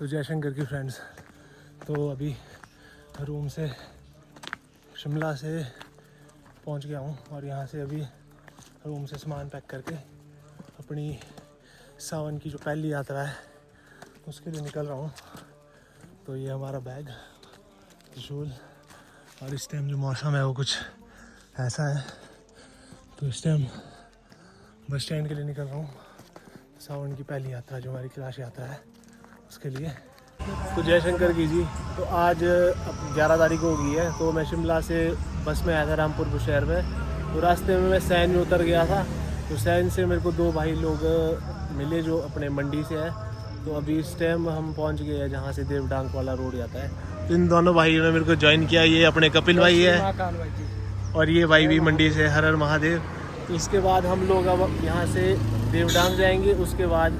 तो जयशंकर की फ्रेंड्स, तो अभी रूम से शिमला से पहुंच गया हूं और यहाँ से अभी रूम से सामान पैक करके अपनी सावन की जो पहली यात्रा है उसके लिए निकल रहा हूँ। तो ये हमारा बैग, त्रिशूल, और इस टाइम जो मौसम है वो कुछ ऐसा है। तो इस टाइम बस स्टैंड के लिए निकल रहा हूँ सावन की पहली यात्रा जो हमारी कैलाश यात्रा है उसके लिए। तो जयशंकर की जी, तो आज अब 11 तारीख हो गई है। तो मैं शिमला से बस में आया था रामपुर शहर में। तो रास्ते में मैं सैन में उतर गया था। तो सैन से मेरे को 2 भाई लोग मिले जो अपने मंडी से है। तो अभी इस टाइम हम पहुंच गए हैं जहाँ से देवडांग वाला रोड जाता है। तो इन दोनों भाइयों ने मेरे को ज्वाइन किया। ये अपने कपिल भाई है और ये भाई भी मंडी से, हर हर महादेव। तो इसके बाद हम लोग अब यहाँ से देवडांग जाएंगे, उसके बाद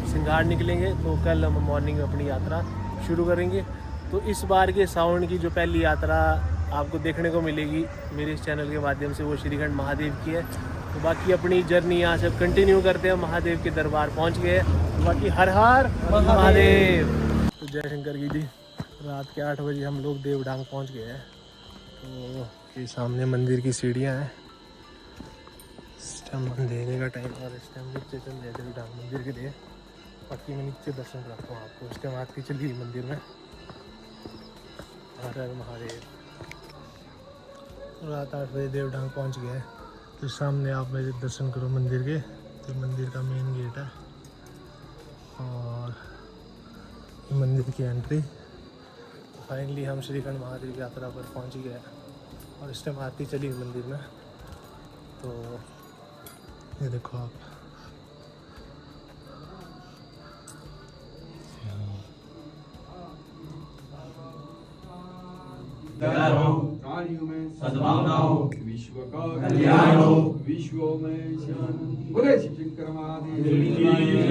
सिंघाड़ निकलेंगे। तो कल हम मॉर्निंग में अपनी यात्रा शुरू करेंगे। तो इस बार के सावन की जो पहली यात्रा आपको देखने को मिलेगी मेरे इस चैनल के माध्यम से, वो श्रीखंड महादेव की है। तो बाकी अपनी जर्नी यहाँ से कंटिन्यू करते हैं। महादेव के दरबार पहुँच गए। तो बाकी हर हर महादेव। तो जयशंकर की जी, रात के 8 बजे हम लोग देवडांग पहुँच गए हैं। तो ये सामने मंदिर की सीढ़ियाँ हैं। इस टाइम अंधेरे का टाइम और इस टाइम नीचे चल रहे देवडांग मंदिर के लिए। बाकी मैं नीचे दर्शन कराता हूँ आपको। इस टाइम आरती चल रही है मंदिर में। हर हर महादेव। रात 8 बजे देवडांग पहुँच गए। तो सामने आप मेरे दर्शन करो मंदिर के। तो मंदिर का मेन गेट है और मंदिर की एंट्री। फाइनली हम श्रीखंड महादेव यात्रा पर पहुँच गए और इस टाइम आरती चली मंदिर में। तो ये देखो आप, प्राणियों में सद्भावना हो, विश्व का कल्याण हो, विश्व में शांति। बोले शिव शंकर महादेव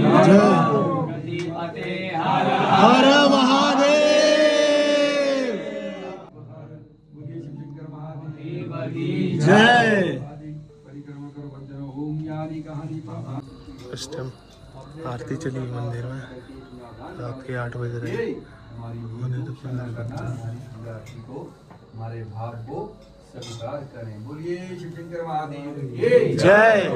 हर महादेव। बोले शिव शंकर महादेव जय। परिक्रमा करो वंदन ओम यानी कहानी पापा। इस टाइम आरती चली मंदिर में रात के 8 बजे रहे। हमारी तो हमारे भाव को स्वीकार करें। बोलिए शिव शंकर महादेव की जय।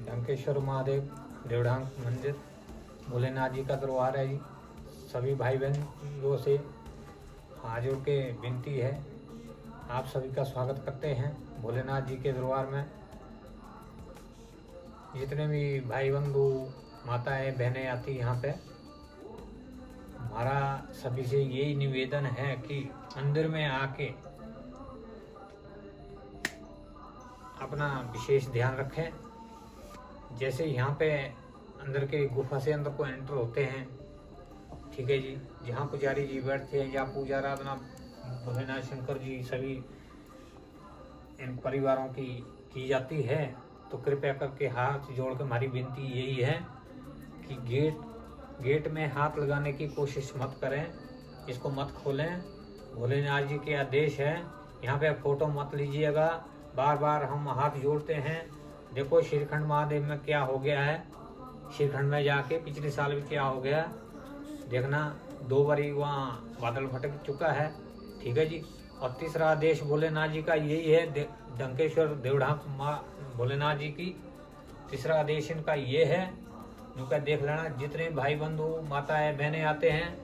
डंकेश्वर महादेव देवडांग मंदिर भोलेनाथ जी का दरबार है जी। सभी भाई बहनों से हाथ जोड़ के विनती है, आप सभी का स्वागत करते हैं भोलेनाथ जी के दरबार में। जितने भी भाई बंधु माताएं बहनें आती यहाँ पे, हमारा सभी से यही निवेदन है कि मंदिर में आके अपना विशेष ध्यान रखें। जैसे यहाँ पे अंदर के गुफा से अंदर को एंटर होते हैं, ठीक है जी, जहाँ पुजारी जी बैठते हैं या पूजा आराधना भोलेनाथ शंकर जी सभी इन परिवारों की जाती है, तो कृपया करके हाथ जोड़ के हमारी विनती यही है कि गेट में हाथ लगाने की कोशिश मत करें, इसको मत खोलें। भोलेनाथ जी के आदेश है, यहाँ पे फोटो मत लीजिएगा। बार बार हम हाथ जोड़ते हैं। देखो श्रीखंड महादेव में क्या हो गया है, श्रीखंड में जाके पिछले साल भी क्या हो गया देखना। 2 बारी वहाँ बादल भटक चुका है, ठीक है जी। और तीसरा आदेश भोलेनाथ जी का यही है, डंकेश्वर देवडांग भोलेनाथ जी की तीसरा आदेश इनका ये है, जो क्या देख लेना। जितने भाई बंधु माताएं बहनें आते हैं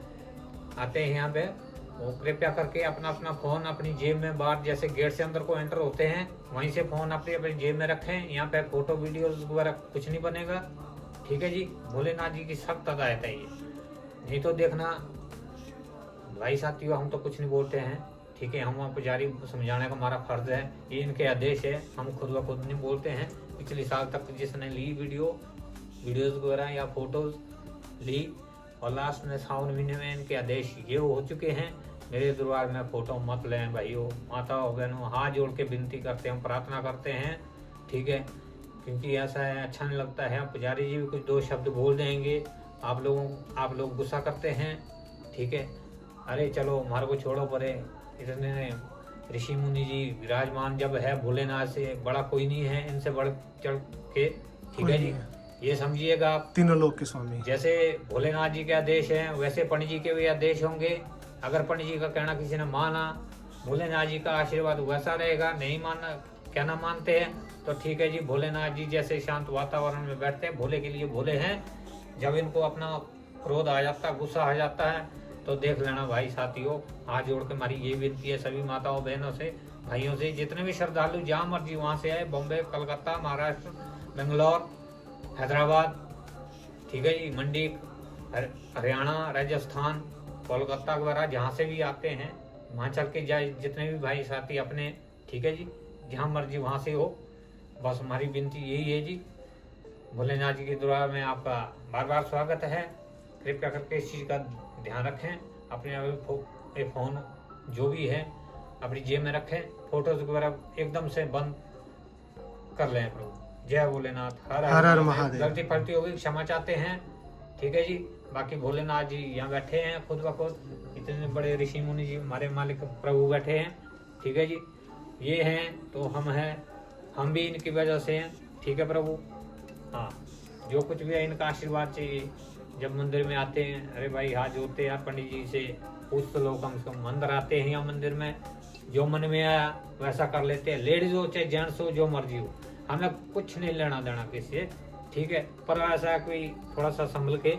यहाँ पे, वो कृपया करके अपना फोन अपनी जेब में, बाहर जैसे गेट से अंदर को एंटर होते हैं वहीं से फोन अपनी जेब में रखें। यहाँ पे फोटो वीडियोस वगैरह कुछ नहीं बनेगा, ठीक है जी। भोलेनाथ जी की सख्त हदायत है ये, नहीं तो देखना भाई साथियों, हम तो कुछ नहीं बोलते हैं, ठीक है। हम पुजारी समझाने का हमारा फर्ज है, ये इनके आदेश है, हम खुद ब खुद नहीं बोलते हैं। पिछले साल तक जिसने ली वीडियोस वगैरह या फोटोज ली, और लास्ट में सावन महीने में इनके आदेश ये हो चुके हैं, मेरे दरबार में फोटो मत लें भाइयों, माताओं बहनों। हाथ जोड़ के विनती करते हैं, प्रार्थना करते हैं, ठीक है, क्योंकि ऐसा है अच्छा नहीं लगता है। पुजारी जी भी कुछ 2 शब्द बोल देंगे, आप लोग गुस्सा करते हैं, ठीक है। अरे चलो हमारे को छोड़ो परे, इतने ऋषि मुनि जी विराजमान जब है, भोलेनाथ से बड़ा कोई नहीं है, इनसे बढ़ चढ़ के, ठीक है जी, ये समझिएगा आप। तीनों लोक के स्वामी। जैसे भोलेनाथ जी के आदेश हैं वैसे पंडित जी के भी आदेश होंगे। अगर पंडित जी का कहना किसी ने माना, भोलेनाथ जी का आशीर्वाद वैसा रहेगा। नहीं माना, कहना मानते हैं तो ठीक है जी, भोलेनाथ जी जैसे शांत वातावरण में बैठते हैं, भोले के लिए भोले हैं। जब इनको अपना क्रोध आ जाता है, गुस्सा आ जाता है, तो देख लेना भाई साथियों। हाथ जोड़ के हमारी ये विनती है सभी माताओं बहनों से, भाइयों से, जितने भी श्रद्धालु जहाँ मर्जी वहाँ से आए, बॉम्बे, कलकत्ता, महाराष्ट्र, बेंगलोर, हैदराबाद, ठीक है जी, मंडी, हरियाणा, राजस्थान, कोलकाता वगैरह जहाँ से भी आते हैं वहाँ चल के जाए, जितने भी भाई साथी अपने, ठीक है जी, जहाँ मर्जी वहाँ से हो। बस हमारी विनती यही है जी। भोलेनाथ जी के द्वारा में आपका बार बार स्वागत है। कृपया करके इस चीज़ का ध्यान रखें। अपने फ़ोन जो भी है अपनी जेब में रखें, फोटोज वगैरह एकदम से बंद कर लें प्रभु। जय भोलेनाथ, हर हर महादेव। गलती फलती होगी क्षमा चाहते हैं, ठीक है जी। बाकी भोलेनाथ जी यहाँ बैठे हैं खुद ब खुद, इतने बड़े ऋषि मुनि जी हमारे मालिक प्रभु बैठे हैं, ठीक है जी। ये हैं तो हम हैं, हम भी इनकी वजह से हैं, ठीक है प्रभु। हाँ, जो कुछ भी है इनका आशीर्वाद चाहिए। जब मंदिर में आते हैं, अरे भाई हाथ जोड़ते हैं पंडित जी से, पूछ तो लोग कम से कम मंदिर आते हैं या मंदिर में जो मन में आया वैसा कर लेते हैं। लेडीज हो चाहे जेंट्स हो, जो मर्जी हो, हमें कुछ नहीं लेना देना किसी से, ठीक है। पर ऐसा कोई थोड़ा सा संभल के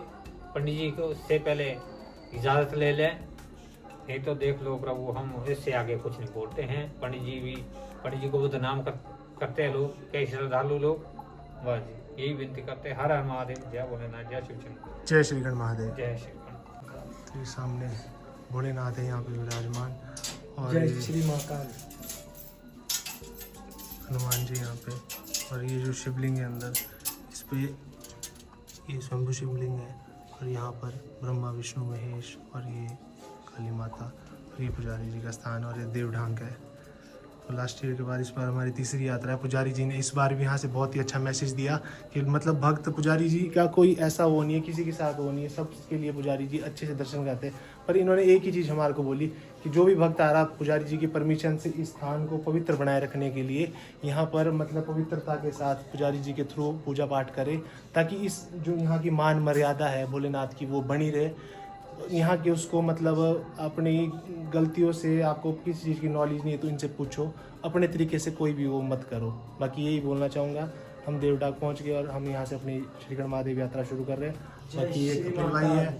पंडित जी को उससे पहले इजाज़त ले लें, नहीं तो देख लो प्रभु हम इससे आगे कुछ नहीं बोलते हैं। पंडित जी को बदनाम करते हैं लोग, कई श्रद्धालु लोग। बस यही विनती करते हैं। हर हर महादेव, जय भोलेनाथ, जय शिवशंकर, जय श्री गण महादेव, जय श्री। तो सामने भोलेनाथ है यहाँ पे विराजमान, और जय श्री महाकाल, हनुमान जी यहाँ पे, और ये जो शिवलिंग है अंदर, इस पे ये शंभु शिवलिंग है, और यहाँ पर ब्रह्मा विष्णु महेश, और ये काली माता, और ये पुजारी जी का स्थान, और ये देवढांग है। तो लास्ट ईयर के बाद इस बार हमारी तीसरी यात्रा है। पुजारी जी ने इस बार भी यहाँ से बहुत ही अच्छा मैसेज दिया कि मतलब भक्त पुजारी जी का कोई ऐसा वो नहीं है, किसी के साथ वो नहीं है, सबके लिए पुजारी जी अच्छे से दर्शन करते हैं। पर इन्होंने एक ही चीज़ हमारे को बोली कि जो भी भक्त आ रहा, पुजारी जी की परमिशन से इस स्थान को पवित्र बनाए रखने के लिए यहाँ पर मतलब पवित्रता के साथ पुजारी जी के थ्रू पूजा पाठ करे, ताकि इस जो यहाँ की मान मर्यादा है भोलेनाथ की वो बनी रहे। यहाँ के उसको मतलब अपनी गलतियों से आपको किसी चीज़ की नॉलेज नहीं है तो इनसे पूछो, अपने तरीके से कोई भी वो मत करो। बाकी यही बोलना चाहूँगा। हम देवडाग पहुँच गए और हम यहाँ से अपनी श्रीखंड महादेव यात्रा शुरू कर रहे हैं। बाकी एक कपिल भाई है,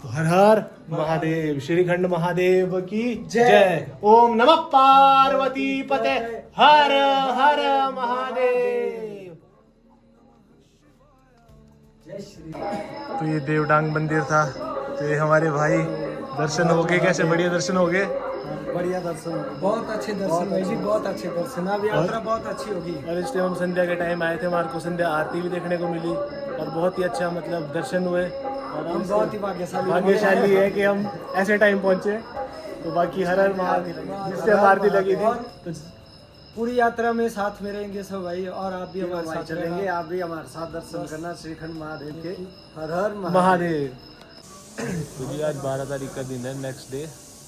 तो हर हर महादेव, श्रीखंड महादेव की जय। ओम नमः पार्वती पते, हर हर महादेव। तो ये देवडांग मंदिर था, तो ये हमारे भाई दर्शन हो गए। कैसे बढ़िया दर्शन हो गए? बढ़िया दर्शन, बहुत अच्छे दर्शन हुए जी, बहुत अच्छे दर्शन। अब यात्रा बहुत अच्छी होगी। और इस टाइम हम संध्या के टाइम आए थे, हमारे को संध्या आरती भी देखने को मिली और बहुत ही अच्छा मतलब दर्शन हुए। और हम बहुत ही भाग्यशाली है कि हम ऐसे टाइम पहुँचे। तो बाकी हर हर महादेव, जिससे हम आरती लगी थी। तो पूरी यात्रा में साथ में रहेंगे सब भाई, और आप भी हमारे साथ चलेंगे, आप भी हमारे साथ दर्शन करना श्रीखंड महादेव के। हर हर महादेव। तो जी आज 12 तारीख का दिन है, नेक्स्ट डे।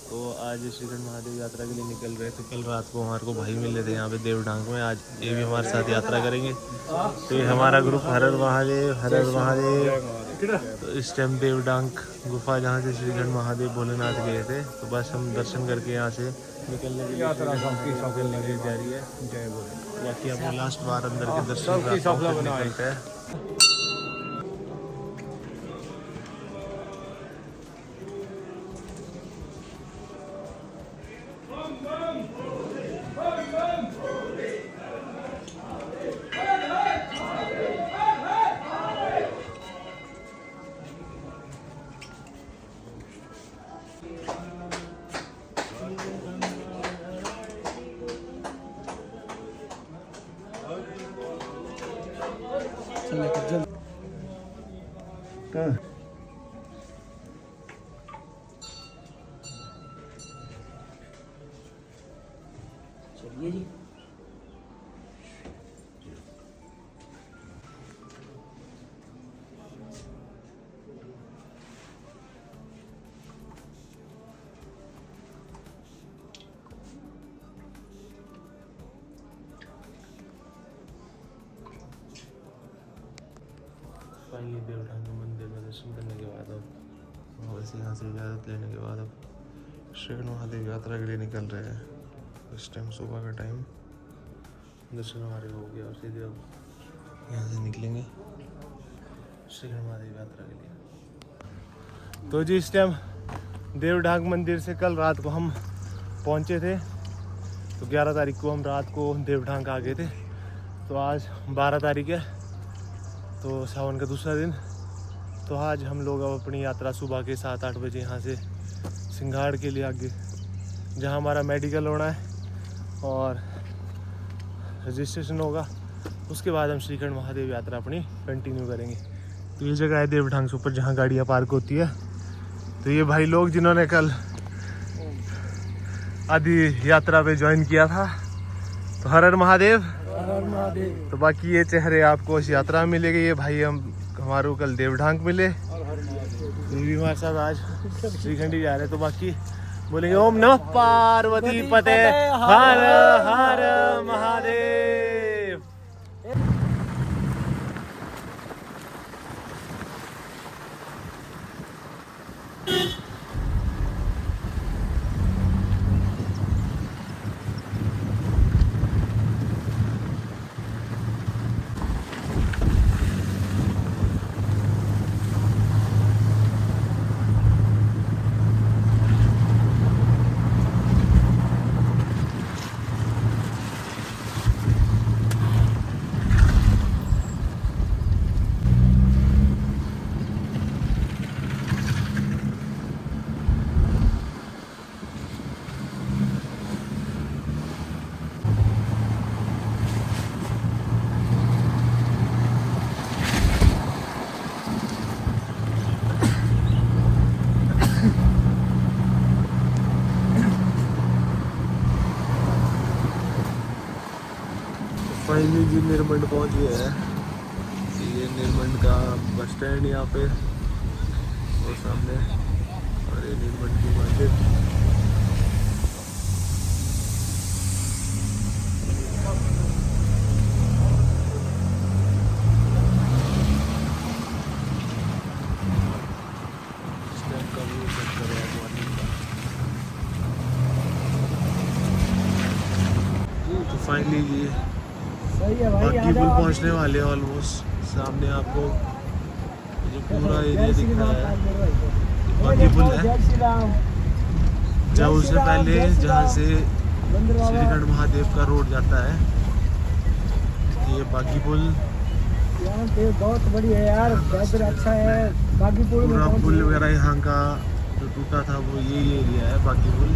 तो आज श्रीखंड महादेव यात्रा के लिए निकल रहे। तो कल रात को हमारे को भाई मिले थे यहाँ पे देवढांग में, आज ये भी हमारे साथ यात्रा करेंगे। तो ये हमारा ग्रुप हर हर महादेव, हर हर महादेव। तो इस टाइम देवढांग गुफा जहाँ से श्रीखंड महादेव भोलेनाथ गए थे, तो बस हम दर्शन करके यहाँ से निकलने के लिए जा रही है। जय भोले। बाकी आपको लास्ट बार अंदर के दर्शन निकलते हैं। चलिए जी। दर्शन करने के बाद अब बस यहाँ से इजाज़त लेने के बाद अब श्रीखंड महादेव यात्रा के लिए निकल रहे हैं। इस टाइम सुबह का टाइम, दर्शन हमारे हो गया और सीधे अब यहाँ से निकलेंगे श्रीखंड महादेव यात्रा के लिए। तो जी इस टाइम देवढांग मंदिर से कल रात को हम पहुँचे थे, तो 11 तारीख को हम रात को देवढांग आ गए थे। तो आज 12 तारीख है, तो सावन का दूसरा दिन। तो आज हम लोग अब अपनी यात्रा सुबह के 7-8 बजे यहाँ से सिंघाड़ के लिए आगे, जहाँ हमारा मेडिकल होना है और रजिस्ट्रेशन होगा, उसके बाद हम श्रीखंड महादेव यात्रा अपनी कंटिन्यू करेंगे। तो ये जगह है देवढांग से ऊपर जहाँ गाड़ियाँ पार्क होती है। तो ये भाई लोग जिन्होंने कल आदि यात्रा पे ज्वाइन किया था, तो हर हर महादेव। तो बाकी ये चेहरे आपको इस यात्रा में मिलेंगे। ये भाई हमारे कल देवढांग मिले, ये भी हमारे साथ आज श्रीखंडी जा रहे हैं। तो बाकी बोलेंगे ओम नमः पार्वती पते हर हर महादेव। फाइनली जी निर्मंड पहुंच गया है। ये निर्मंड का बस स्टैंड यहाँ पे और सामने, और ये निर्मंड की मार्केट। तो फाइनली ये बाकी पुल पहुंचने वाले ऑलमोस्ट। सामने आपको जो पूरा एरिया दिख रहा है बाकी पुल है। जब उससे पहले जहाँ से श्रीखंड महादेव का रोड जाता है, ये बाकी पुल यहाँ पे बहुत बढ़िया है यार, वेदर अच्छा है। बाकी पुल पूरा पुल वगैरह यहाँ का जो टूटा था वो ये एरिया है बाकी पुल।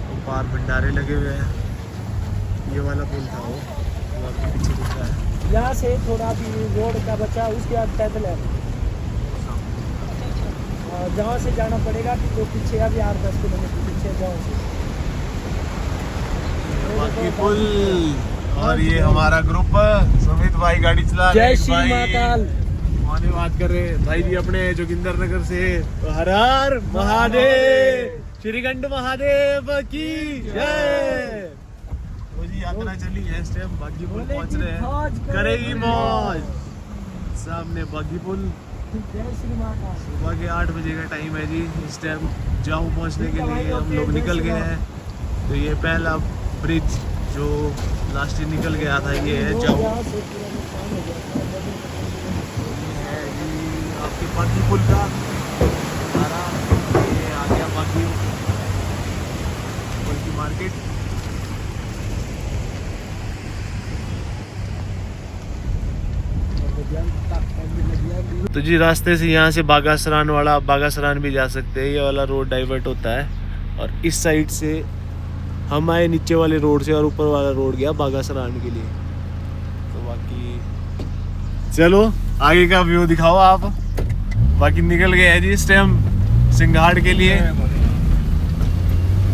तो पार भंडारे लगे हुए हैं। ये वाला पुल था वो आपके पीछे दिख रहा है। यहाँ से थोड़ा भी रोड का बचा, उसके बाद पैदल है। और जहाँ से जाना पड़ेगा तो पीछे अभी 8-10 किलोमीटर पीछे जाओ से बाकी पुल। और ये हमारा ग्रुप, सुमित भाई गाड़ी चला रहे, जय श्री महाकाल माने बात कर रहे भाई जी अपने जोगिंदर नगर से। हर हर महादेव, श्रीखंड महादेव की जय। जी यात्रा चली है, इस टाइम बागी पुल पहुंच रहे हैं, करेगी मौज। सामने बागी पुल। सुबह के 8 बजे का टाइम है जी। इस टाइम जाऊ पहुंचने के लिए हम लोग निकल गए हैं। तो ये पहला ब्रिज जो लास्ट ईयर निकल गया था, ये है जाऊ। है जी आपके बागी पुल का सारा, ये आ गया बागी पुल की मार्केट। तो जी रास्ते से यहाँ से बागासरान वाला, बागासरान भी जा सकते हैं। ये वाला रोड डाइवर्ट होता है और इस साइड से हम आए नीचे वाले रोड से और ऊपर वाला रोड गया बागासरान के लिए। तो बाकी चलो आगे का व्यू दिखाओ आप। बाकी निकल गए हैं जी इस टाइम सिंघाड़ के लिए।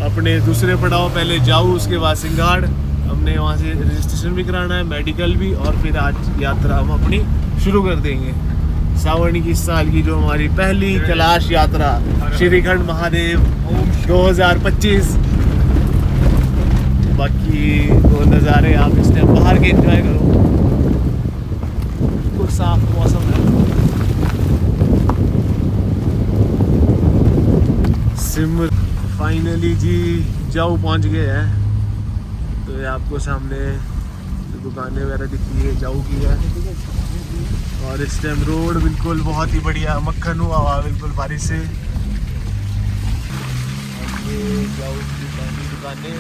अपने दूसरे पड़ाव पहले जाऊँ, उसके बाद सिंघाड़। हमने वहाँ से रजिस्ट्रेशन भी कराना है, मेडिकल भी, और फिर आज यात्रा हम अपनी शुरू कर देंगे। सावन की इस साल की जो हमारी पहली कैलाश यात्रा श्रीखंड महादेव 2025। बाकी वो नज़ारे आप इस टाइम बाहर के एंजॉय करो, बिल्कुल साफ मौसम है। सिमर फाइनली जी जाऊ पहुंच गए हैं। तो ये आपको सामने दुकानें वगैरह दिखी है जाऊ की है। और इस टाइम रोड बिल्कुल बहुत ही बढ़िया मक्खन हुआ हुआ बिल्कुल बारिश से। और ये जाऊ की दुकानें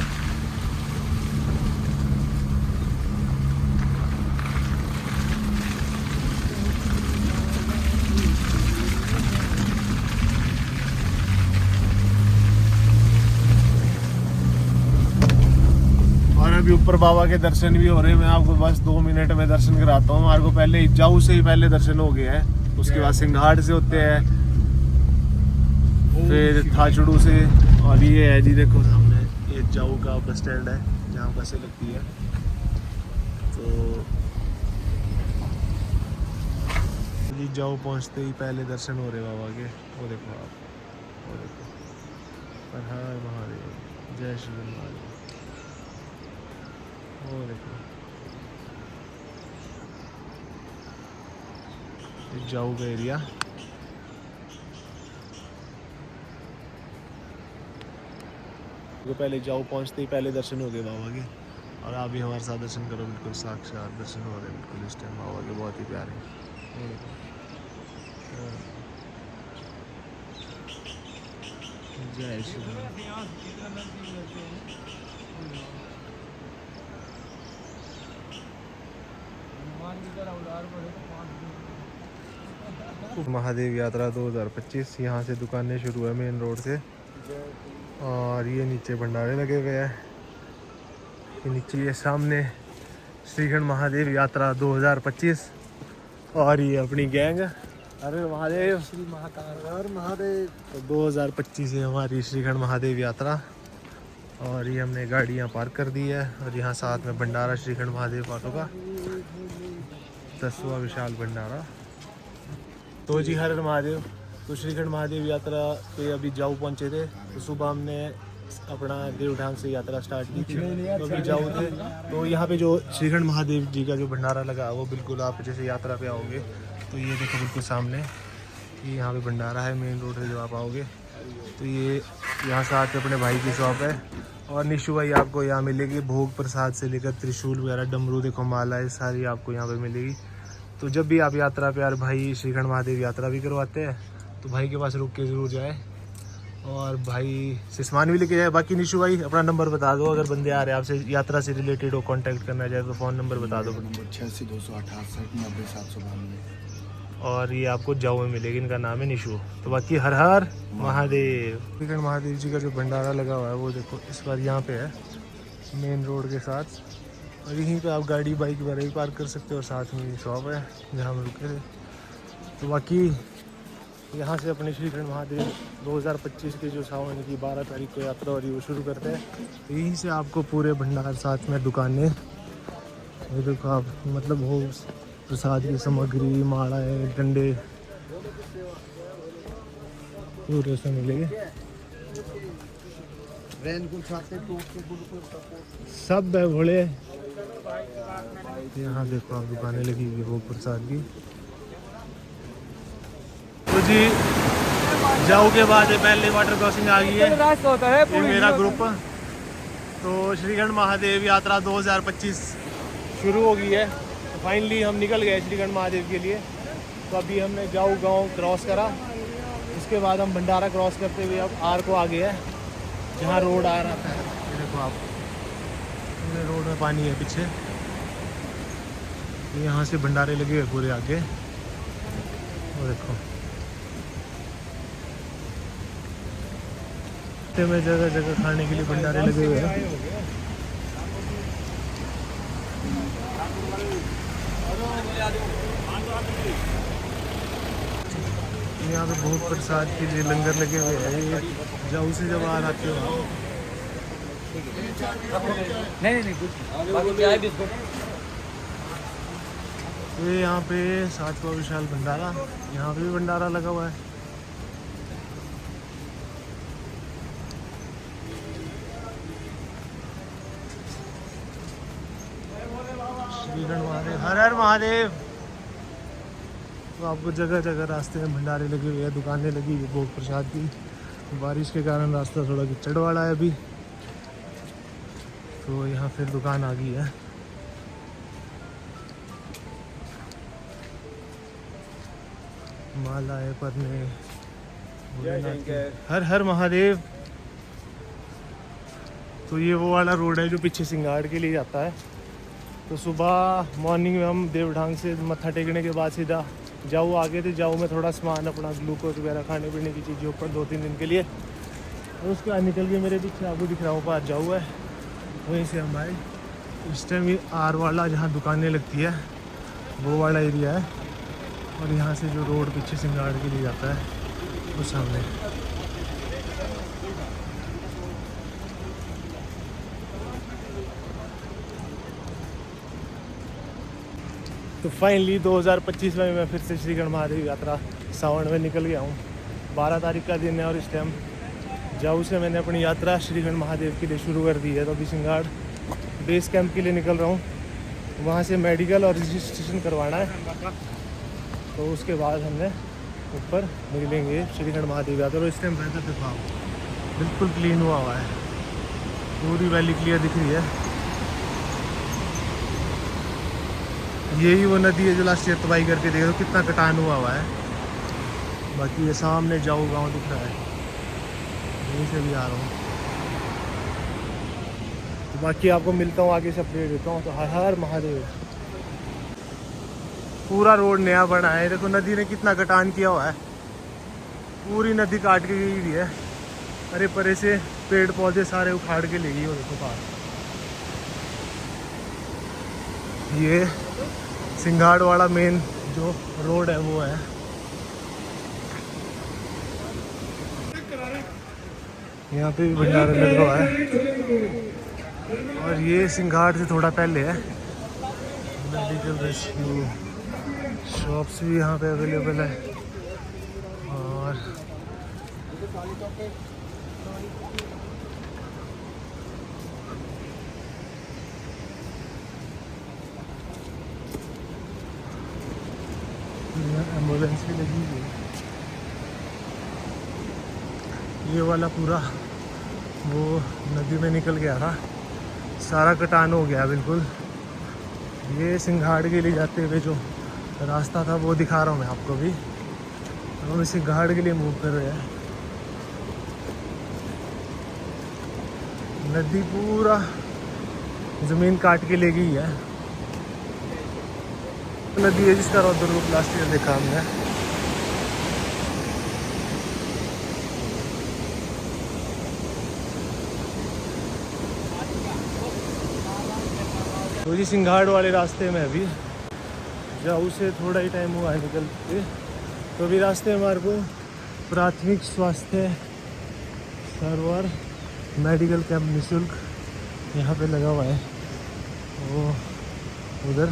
अभी ऊपर बाबा के दर्शन भी हो रहे हैं। मैं आपको बस 2 मिनट में दर्शन कराता हूँ। हमारे को पहले जाऊ से ही पहले दर्शन हो गया है, उसके बाद सिंघाड़ से होते हैं, फिर थाचड़ू से। और ये है जी देखो सामने ये जाऊ का बस स्टैंड है जहाँ बसें लगती है। तो ये जाऊ पहुँचते ही पहले दर्शन हो रहे बाबा के। वो देखो आप, वो देखो हर हर महादेव, जय श्री महादेव। वो देखो ये जाऊ का एरिया। तो पहले जाऊ पहुंचते ही पहले दर्शन हो गए बाबा के। और आप भी हमारे साथ दर्शन करो, बिल्कुल साक्षात दर्शन हो रहे हैं बिल्कुल इस टाइम बाबा के, बहुत ही प्यारे। जय श्री राम। महादेव यात्रा 2025 यहाँ से दुकानें शुरू है मेन रोड से। और ये नीचे भंडारे लगे हुए हैं। ये नीचे ये सामने श्रीखंड महादेव यात्रा 2025। और ये अपनी गैंग अरे महादेव श्री महाकाल महादेव। तो 2025 है हमारी श्रीखंड महादेव यात्रा। और ये हमने गाड़ियाँ पार्क कर दी है। और यहाँ साथ में भंडारा श्रीखंड महादेव पाठों का 10वां विशाल भंडारा। तो जी हर हर महादेव। तो श्रीखंड महादेव यात्रा पे अभी जाऊ पहुंचे थे। तो सुबह हमने अपना देवठान से यात्रा स्टार्ट की थी, तो अभी जाऊ थे। तो यहाँ पे जो श्रीखंड महादेव जी का जो भंडारा लगा वो बिल्कुल आप जैसे यात्रा पे आओगे तो ये देखो बिल्कुल सामने ये यहाँ पे भंडारा है मेन रोड से जो आप आओगे। तो ये यहाँ साथ अपने भाई की शॉप है। और निशु भाई आपको यहाँ मिलेगी भोग प्रसाद से लेकर त्रिशूल वगैरह, डमरू देखो, मालाएँ सारी आपको यहाँ पे मिलेगी। तो जब भी आप यात्रा पे यार भाई श्रीखंड महादेव यात्रा भी करवाते हैं तो भाई के पास रुक के ज़रूर जाए और भाई से सामान भी लेके जाए। बाकी निशु भाई अपना नंबर बता दो, अगर बंदे आ रहे हैं आपसे यात्रा से रिलेटेड हो, कांटेक्ट करना चाहे तो फ़ोन नंबर बता दो। 86-268-90-792। और ये आपको जाऊ में मिलेगी, इनका नाम है निशु। तो बाकी हर हर महादेव। श्रीखंड महादेव जी का जो भंडारा लगा हुआ है वो देखो इस बार यहाँ पे है मेन रोड के साथ। और यहीं पे आप गाड़ी बाइक वगैरह भी पार्क कर सकते हो। और साथ में शॉप है जहाँ हम रुके थे। तो बाकी यहाँ से अपने श्रीखंड महादेव 2025 के जो सावन की 12 तारीख को यात्रा हो रही है वो शुरू करते हैं। तो यहीं से आपको पूरे भंडार साथ में दुकानें, ये देखो आप मतलब हो प्रसाद की सामग्री, मालाएँ, डंडे पूरे से मिलेंगे। सब है घोड़े। यहाँ देखो आप दुकानें लगी हुई भोग प्रसाद की। तो जी जाऊ के बाद पहले वाटर क्रॉसिंग आ गई है। ये मेरा ग्रुप। तो श्रीखंड महादेव यात्रा 2025 शुरू हो गई है। तो फाइनली हम निकल गए श्रीखंड महादेव के लिए। तो अभी हमने जाऊ गांव क्रॉस करा, उसके बाद हम भंडारा क्रॉस करते हुए अब आर को आ गए हैं जहाँ रोड आ रहा था। ये देखो आप रोड में पानी है पीछे। यहाँ से भंडारे लगे हुए पूरे आगे, वो देखो में जगह जगह खाने के लिए भंडारे लगे हुए हैं। यहाँ पे भोग प्रसाद के लिए लंगर लगे हुए हैं। ये जाऊ से जब आ आते हो ये यहाँ पे 7वां विशाल भंडारा, यहाँ पे भी भंडारा लगा हुआ है। श्रीखंड महादेव हर हर महादेव। तो आपको जगह जगह रास्ते में भंडारे लगे हुए हैं, दुकानें लगी हुई भोग प्रसाद की। बारिश के कारण रास्ता थोड़ा कीचड़ वाला है अभी, तो यहाँ फिर दुकान आ गई है। मालाएं पढ़ने, हर हर महादेव। तो ये वो वाला रोड है जो पीछे सिंगाड़ के लिए जाता है। तो सुबह मॉर्निंग में हम देवढांग से मत्था टेकने के बाद सीधा जाऊ आगे थे। जाऊ में थोड़ा सामान अपना ग्लूकोज वगैरह खाने पीने की चीज़ें ऊपर 2-3 दिन के लिए, और उसके बाद निकल के मेरे पीछे आपको दिख रहा हूँ पास जाऊ है, वहीं से हम आए। इस टाइम ये आर वाला जहाँ दुकानें लगती है वो वाला एरिया है, और यहाँ से जो रोड पीछे सिंगाड़ के लिए जाता है वो सामने। तो फाइनली 2025 में मैं फिर से श्रीगढ़ महादेव यात्रा सावन में निकल गया हूँ। 12 तारीख का दिन है और इस टाइम जाऊ से मैंने अपनी यात्रा श्रीगढ़ महादेव के लिए शुरू कर दी है। तो अभी सिंगाड़ बेस कैंप के लिए निकल रहा हूँ, वहाँ से मेडिकल और रजिस्ट्रेशन करवाना है। तो उसके बाद हमने ऊपर निकलेंगे श्रीगढ़ महादेव यात्रा। और इस टाइम वेदर दिखाओ बिल्कुल क्लीन हुआ है, पूरी वैली क्लियर दिख रही है। यही वो नदी है जो लास्ट ईयर तबाही करके देखो कितना कटान हुआ है। बाकी ये सामने जाऊ गांव दिख रहा है, यहीं से भी आ रहा हूँ। तो बाकी आपको मिलता हूँ आगे से अपडेट देता हूँ। तो हर हर महादेव। पूरा रोड नया बना है, देखो नदी ने कितना कटान किया हुआ है, पूरी नदी काट के गई हुई है। अरे परे से पेड़ पौधे सारे उखाड़ के ले गई हो, देखो पास। ये सिंगाड़ वाला मेन जो रोड है वो है। यहाँ पे भी भंडारा लग रहा है, और ये सिंगाड़ से थोड़ा पहले है। मेडिकल रेस्क्यू शॉप्स भी यहाँ पे अवेलेबल है। और एम्बुलेंस भी लगी हुई है। ये वाला पूरा वो नदी में निकल गया था, सारा कटान हो गया बिल्कुल। ये सिंगाड़ के लिए जाते हुए जो रास्ता था वो दिखा रहा हूँ मैं आपको भी। हम सिंगाड़ के लिए मूव कर रहे हैं। नदी पूरा ज़मीन काट के ले गई है। नदी है जिसका रौद्र रूप लास्ट ईयर देखा हमने। तो जी सिंगाड़ वाले रास्ते में अभी जाऊ से थोड़ा ही टाइम हुआ है निकलते। तो अभी रास्ते में हमारे को प्राथमिक स्वास्थ्य सर्वर मेडिकल कैंप निःशुल्क यहाँ पे लगा हुआ है, वो उधर।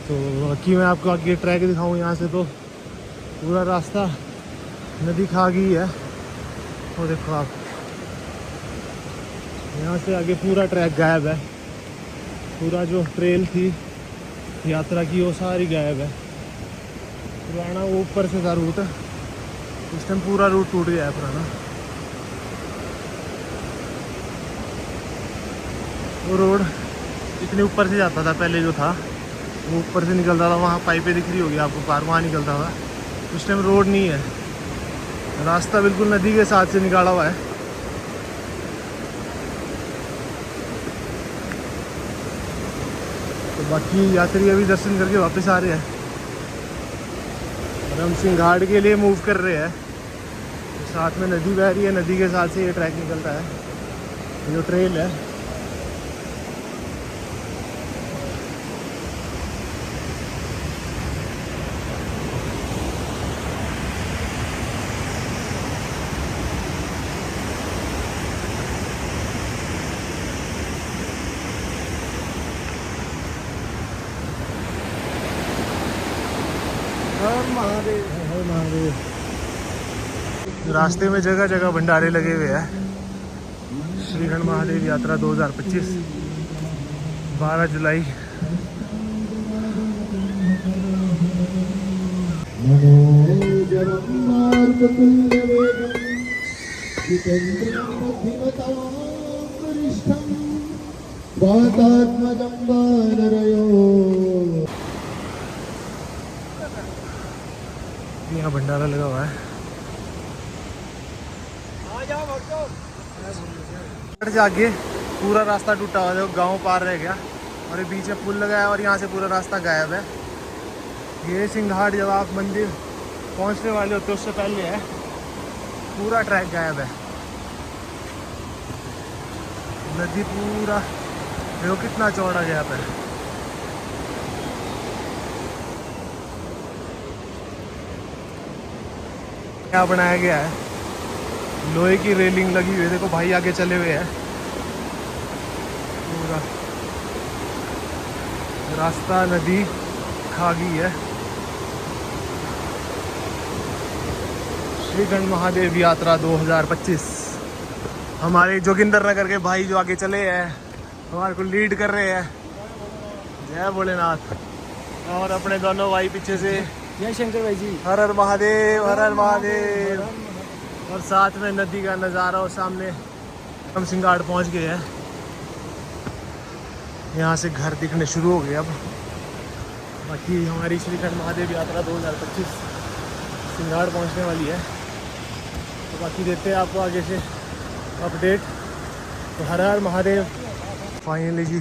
तो बाकी मैं आपको आगे ट्रैक दिखाऊँ यहाँ से। तो पूरा रास्ता नदी खा गई है, वो देखो आप। यहाँ से आगे पूरा ट्रैक गायब है, पूरा जो ट्रेल थी यात्रा की वो सारी गायब है। पुराना वो ऊपर से था रूट, इस टाइम पूरा रूट टूट गया है पुराना। वो रोड इतने ऊपर से जाता था पहले जो था, वो ऊपर से निकलता था, वहाँ पाइपें दिख रही होगी आपको पार, वहाँ निकलता था। उस टाइम रोड नहीं है, रास्ता बिल्कुल नदी के साथ से निकाला हुआ है। तो बाकी यात्री अभी दर्शन करके वापस आ रहे हैं और हम सिंगाड़ के लिए मूव कर रहे हैं। तो साथ में नदी बह रही है, नदी के साथ से ये ट्रैक निकलता है, ये जो ट्रेल है। हर महादेव। रास्ते में जगह जगह भंडारे लगे हुए हैं। श्रीगढ़ महादेव यात्रा 2025 12 जुलाई। यहाँ भंडारा लगा हुआ है। आगे पूरा रास्ता टूटा हुआ है, गांव पार रह गया और ये बीच में पुल लगा है और यहाँ से पूरा रास्ता गायब है। ये सिंघाड़ जब आप मंदिर पहुँचने वाले होते उससे पहले है, पूरा ट्रैक गायब है। नदी पूरा देखो कितना चौड़ा गया है। क्या बनाया गया है, लोहे की रेलिंग लगी हुई है। देखो भाई आगे चले हुए हैं। पूरा रास्ता नदी खा गई है। श्रीखंड महादेव यात्रा 2025। हमारे जोगिंदर नगर के भाई जो आगे चले हैं हमारे को लीड कर रहे हैं। जय भोलेनाथ। और अपने दोनों भाई पीछे से जय शंकर भाई जी। हर हर महादेव, हर हर महादेव। और साथ में नदी का नज़ारा और सामने हम सिंघाड़ पहुंच गए हैं। यहाँ से घर दिखने शुरू हो गए अब। बाकी हमारी श्रीखंड महादेव यात्रा 2025 सिंघाड़ पहुंचने वाली है, तो बाकी देते हैं आपको आगे से अपडेट। तो हर हर महादेव। फाइनली जी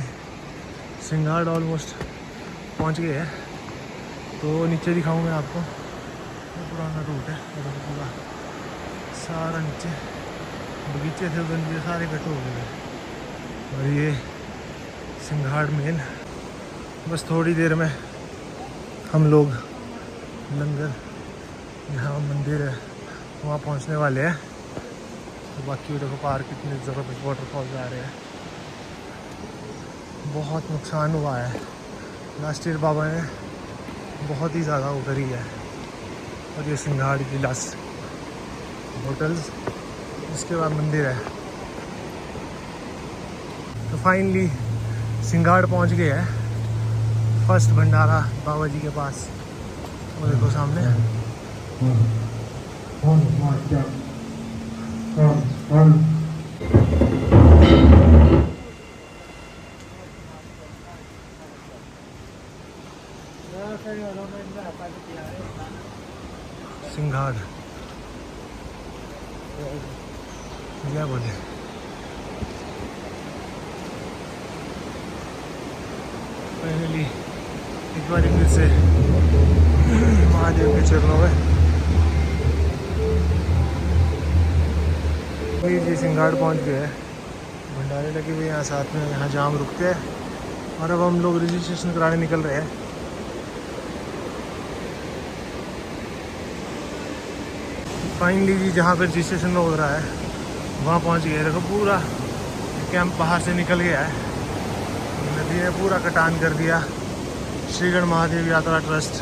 सिंघाड़ ऑलमोस्ट पहुंच गए हैं। तो नीचे दिखाऊँ मैं आपको, तो पुराना रूट है पूरा सारा नीचे बगीचे थे उधर, ये सारे कट हो गए। और ये सिंघाड़ मेन। बस थोड़ी देर में हम लोग लंगर यहाँ मंदिर है वहाँ पहुँचने वाले हैं। तो बाकी देखो पार्क कितने ज़बरदस्त वाटरफॉल्स आ रहे हैं। बहुत नुकसान हुआ है लास्ट ईयर, बाबा ने बहुत ही ज़्यादा वो करी है। और ये सिंघाड़ की लास्ट होटल्स, इसके बाद मंदिर है। तो फाइनली सिंघाड़ पहुंच गए हैं। फर्स्ट भंडारा बाबा जी के पास, वो देखो सामने। सिंघाड़ क्या बोले। फाइनली एक बार फिर से महादेव के चरणों में जी सिंघाड़ पहुंच गए हैं। भंडारे लगे हुए यहाँ साथ में, यहाँ जाम रुकते हैं। और अब हम लोग रजिस्ट्रेशन कराने निकल रहे हैं। फाइनली जी जहाँ पर रजिस्ट्रेशन हो रहा है वहाँ पहुँच गए। देखो पूरा कैंप बाहर से निकल गया है। नदी ने पूरा कटान कर दिया। श्रीखंड महादेव यात्रा ट्रस्ट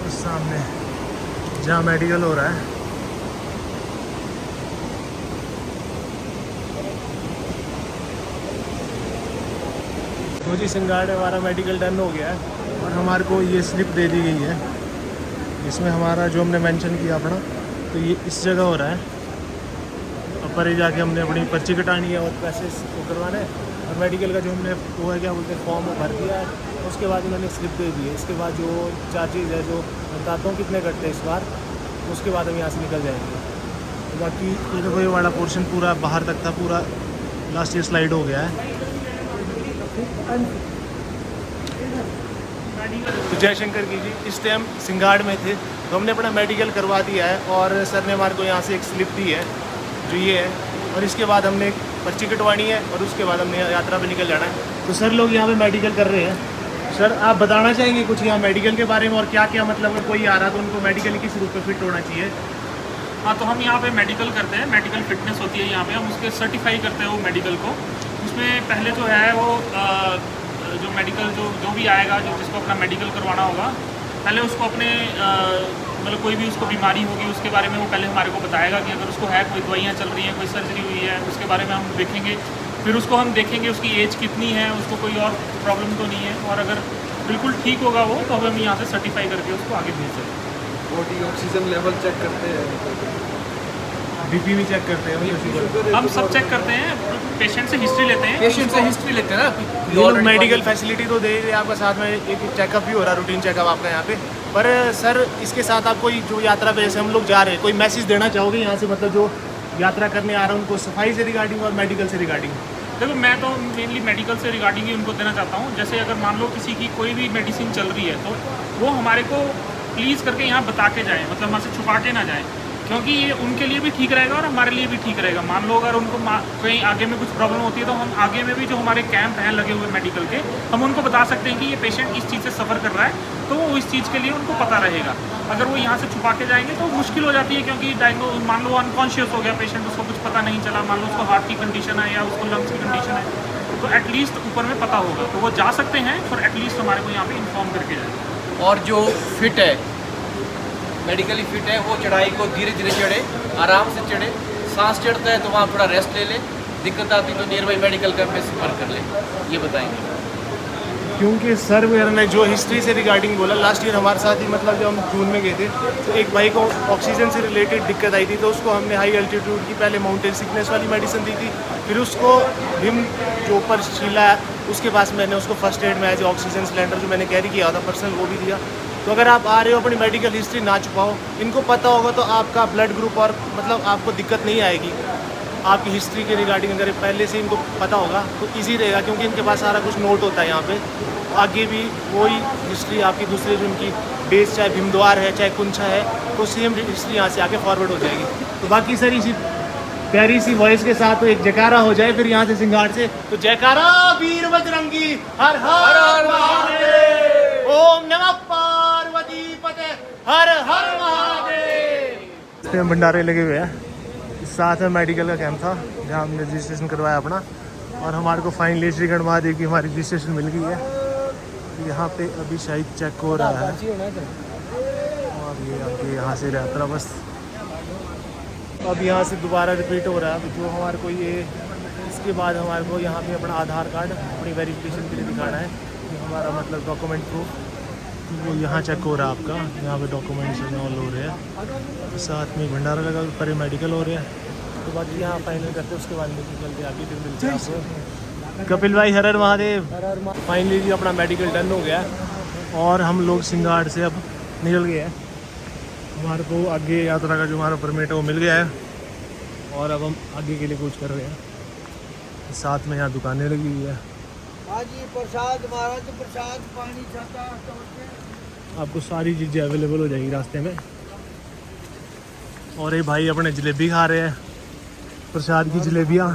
उस सामने जहाँ मेडिकल हो रहा है। तो जी सिंघाड़ हमारा मेडिकल डन हो गया है और हमारे को ये स्लिप दे दी गई है। इसमें हमारा जो हमने मेंशन किया अपना, तो ये इस जगह हो रहा है। और परे जाके हमने अपनी पर्ची कटानी है और पैसे वो करवाना है। और मेडिकल का जो हमने वो है क्या बोलते हैं फॉर्म भर दिया है। उसके बाद उन्होंने स्लिप दे दी है। इसके बाद जो चार्जेज है जो बताता हूँ कितने कटते हैं इस बार, उसके बाद हम यहाँ से निकल जाएंगे। तो बाकी ये देखो ये वाला पोर्शन पूरा बाहर तक था, पूरा लास्ट ईयर स्लाइड हो गया है। तो जयशंकर की जी इस टाइम सिंघाड़ में थे तो हमने अपना मेडिकल करवा दिया है और सर ने हमारे को यहाँ से एक स्लिप दी है जो ये है। और इसके बाद हमने एक पर्ची कटवानी है और उसके बाद हमने यात्रा पे निकल जाना है। तो सर लोग यहाँ पे मेडिकल कर रहे हैं। सर आप बताना चाहेंगे कुछ यहाँ मेडिकल के बारे में और क्या क्या मतलब अगर कोई आ रहा तो उनको मेडिकल किस रूप में फिट होना चाहिए? हाँ, तो हम यहाँ पे मेडिकल करते हैं। मेडिकल फिटनेस होती है यहाँ पे, हम उसके सर्टिफाई करते हैं वो मेडिकल को। उसमें पहले जो है वो जो मेडिकल जो भी आएगा, जो जिसको अपना मेडिकल करवाना होगा, पहले उसको अपने मतलब कोई भी उसको बीमारी होगी उसके बारे में वो पहले हमारे को बताएगा कि अगर उसको है कोई दवाइयाँ चल रही हैं, कोई सर्जरी हुई है, उसके बारे में हम देखेंगे। फिर उसको हम देखेंगे उसकी एज कितनी है, उसको कोई और प्रॉब्लम तो नहीं है। और अगर बिल्कुल ठीक होगा वो, तो हम यहाँ से सर्टिफाई करके उसको आगे भेज देंगे। बॉडी ऑक्सीजन लेवल चेक करते हैं, बीपी भी चेक करते हैं, हम सब चेक करते हैं, पेशेंट से हिस्ट्री लेते हैं। पेशेंट से हिस्ट्री लेते हैं ना। ये लोग मेडिकल फैसिलिटी तो दे रहे हैं आपका, साथ में एक चेकअप भी हो रहा है, रूटीन चेकअप आपका यहाँ पे। पर सर इसके साथ आप कोई जो यात्रा पे जैसे हम लोग जा रहे हैं, कोई मैसेज देना चाहोगे यहाँ से, मतलब जो यात्रा करने आ रहा है उनको सफाई से रिगार्डिंग और मेडिकल से रिगार्डिंग? देखो मैं तो मेनली मेडिकल से रिगार्डिंग ही उनको देना चाहता हूँ। जैसे अगर मान लो किसी की कोई भी मेडिसिन चल रही है तो वो हमारे को प्लीज़ करके यहाँ बता के जाएँ, मतलब हमारे से छुपा के ना जाएँ, क्योंकि ये उनके लिए भी ठीक रहेगा और हमारे लिए भी ठीक रहेगा। मान लो अगर उनको कहीं आगे में कुछ प्रॉब्लम होती है तो हम आगे में भी जो हमारे कैंप हैं लगे हुए मेडिकल के, हम उनको बता सकते हैं कि ये पेशेंट इस चीज़ से सफ़र कर रहा है, तो वो इस चीज़ के लिए उनको पता रहेगा। अगर वो यहाँ से छुपा के जाएंगे तो मुश्किल हो जाती है, क्योंकि मान लो अनकॉन्शियस हो गया पेशेंट, उसको कुछ पता नहीं चला, मान लो उसको हार्ट की कंडीशन है या उसको लंग्स की कंडीशन है, तो एटलीस्ट ऊपर में पता होगा, तो वो जा सकते हैं, और एटलीस्ट हमारे को यहाँ पे इन्फॉर्म करके जाए। और जो फिट है, मेडिकली फिट है, वो चढ़ाई को धीरे धीरे चढ़े, आराम से चढ़े। सांस चढ़ता है तो वहाँ थोड़ा रेस्ट ले ले, दिक्कत आती तो नियर बाई मेडिकल कैंप में संपर्क कर ले, ये बताएंगे। क्योंकि सर मेरा ने जो हिस्ट्री से रिगार्डिंग बोला, लास्ट ईयर हमारे साथ ही मतलब जब हम जून में गए थे तो एक भाई को ऑक्सीजन से रिलेटेड दिक्कत आई थी, तो उसको हमने हाई एल्टीट्यूड की पहले माउंटेन सिकनेस वाली मेडिसिन दी थी, फिर उसको हिम जो ऊपर शीला है उसके पास मैंने उसको फर्स्ट एड में एज ऑक्सीजन सिलेंडर जो मैंने कैरी किया था पर्सनल वो भी दिया। तो अगर आप आ रहे हो अपनी मेडिकल हिस्ट्री ना छुपाओ, इनको पता होगा तो आपका ब्लड ग्रुप और मतलब आपको दिक्कत नहीं आएगी। आपकी हिस्ट्री के रिगार्डिंग अगर पहले से इनको पता होगा तो इजी रहेगा, क्योंकि इनके पास सारा कुछ नोट होता है यहाँ पे। आगे भी वही हिस्ट्री आपकी दूसरे जो उनकी बेस चाहे भीमद्वार है चाहे कुंछा है, तो सेम हिस्ट्री यहाँ से आके फॉरवर्ड हो जाएगी। तो बाकी सर इसी प्यारी सी वॉइस के साथ तो एक जयकारा हो जाए फिर यहाँ से सिंगार से, तो जयकारा वीर बजरंगी हर हर महादेव, ओम नमः पार्वती पते हर हर महादेव। भंडारे लगे हुए हैं, साथ में मेडिकल का कैंप था जहाँ हमने रजिस्ट्रेशन करवाया अपना, और हमारे को फाइनली श्रीखंड महादेव की हमारी रजिस्ट्रेशन मिल गई है। यहाँ पे अभी शायद चेक हो रहा है, और ये आगे यहाँ से यात्रा बस अब यहाँ से दोबारा रिपीट हो रहा है। जो हमारे को ये इसके बाद हमारे को यहाँ पे अपना आधार कार्ड अपनी वेरिफिकेशन के लिए दिखाना है कि हमारा मतलब डॉक्यूमेंट प्रूफ, तो वो यहाँ चेक हो रहा है आपका, यहाँ पे डॉक्यूमेंट्स ऑल हो रहे हैं, साथ में भंडारा लगा पर मेडिकल हो रहे हैं। तो बाकी यहाँ फाइनल करते उसके बाद निकल के आगे फिर मिलते हैं आपको। कपिल भाई हर हर महादेव। फाइनली जी अपना मेडिकल डन हो गया और हम लोग सिंगाड़ से अब निकल गए हैं। हमारे को आगे यात्रा का जो हमारा परमिट है वो मिल गया है, और अब हम आगे के लिए कुछ कर रहे हैं। साथ में यहाँ दुकानें लगी हुई है, प्रसाद महाराज प्रसाद पानी छाता, आपको सारी चीज़ें अवेलेबल हो जाएगी रास्ते में। और ये भाई अपने जलेबी खा रहे हैं, प्रसाद की जलेबियाँ,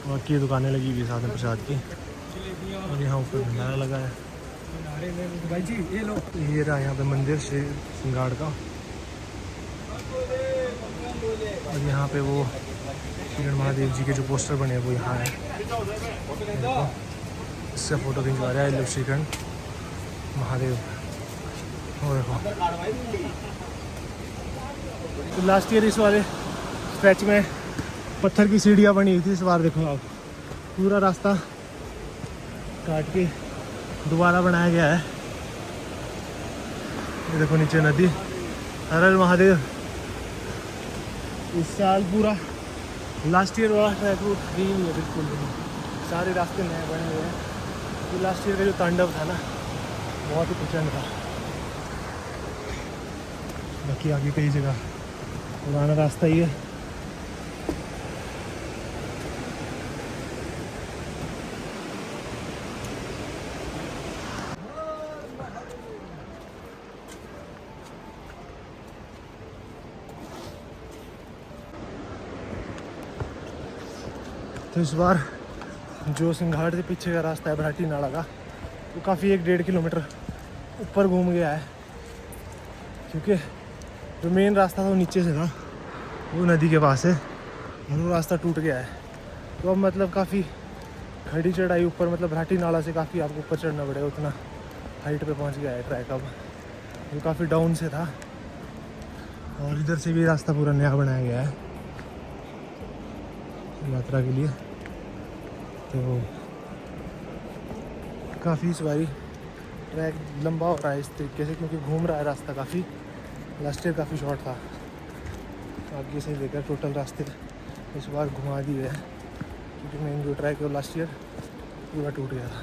बाकी दुकानें लगी हुई है साथ में प्रसाद की, और यहाँ ऊपर भंडारा लगा है। भाई जी ये लो, ये रहा यहाँ पे मंदिर श्री सिंगाड़ का, और यहाँ पे वो श्रीखंड महादेव जी के जो पोस्टर बने हैं वो यहाँ है। देखो इससे फ़ोटो खिंचवा रहा है श्रीखंड महादेव। और देखो तो लास्ट ईयर इस वाले स्ट्रेच में पत्थर की सीढ़ियाँ बनी हुई थी, इस बार देखो आप पूरा रास्ता काट के दोबारा बनाया गया है। ये देखो नीचे नदी, हर हर महादेव। इस साल पूरा लास्ट ईयर वाला ट्रैक रूट फ्री नहीं है बिल्कुल भी, सारे रास्ते नए बने हुए हैं। तो लास्ट ईयर का जो तांडव था ना बहुत ही प्रचंड था। बाकी आगे कई जगह पुराना रास्ता ही है। तो इस बार जो सिंघाड़ से पीछे का रास्ता है भराटी नाला का, वो काफ़ी 1-1.5 किलोमीटर ऊपर घूम गया है, क्योंकि जो मेन रास्ता था वो नीचे से था, वो नदी के पास है, और वो रास्ता टूट गया है। तो अब मतलब काफ़ी खड़ी चढ़ाई ऊपर, मतलब भराटी नाला से काफ़ी आपको ऊपर चढ़ना पड़ेगा, उतना हाइट पे पहुंच गया है ट्रैक अब, जो काफ़ी डाउन से था। और इधर से भी रास्ता पूरा नया बनाया गया है यात्रा के लिए। तो काफ़ी इस बारी ट्रैक लंबा हो रहा है इस तरीके से, क्योंकि घूम रहा है रास्ता काफ़ी। लास्ट ईयर काफ़ी शॉर्ट था, आगे से लेकर टोटल रास्ते इस बार घुमा दिए हैं, क्योंकि मेन जो ट्रैक है वो लास्ट ईयर पूरा टूट गया था।